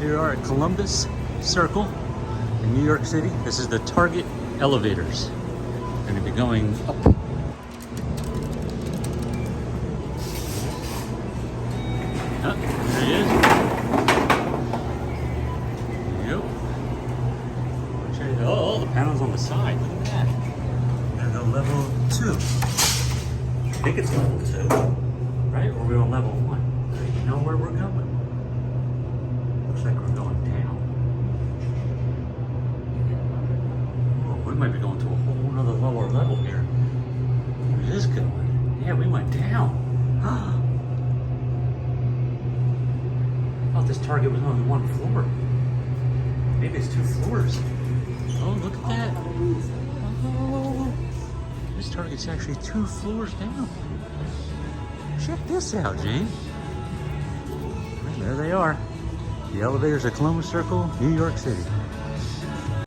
We are at Columbus Circle in New York City. This is the Target elevators. We're going to be going up. Oh, there he is. Yep. Oh, the panels on the side. Look at that. We're going to go level 2. I think it's level 2, right? Or we're on level 1. I don't even know where we're going. Looks like we're going down. Oh, we might be going to a whole nother lower level here. Where is this going? Yeah, we went down. I thought this Target was only 1 floor. Maybe it's 2 floors. Oh, look at that. Oh, this Target's actually 2 floors down. Check this out, Jane. There they are. The elevators at Columbus Circle, New York City.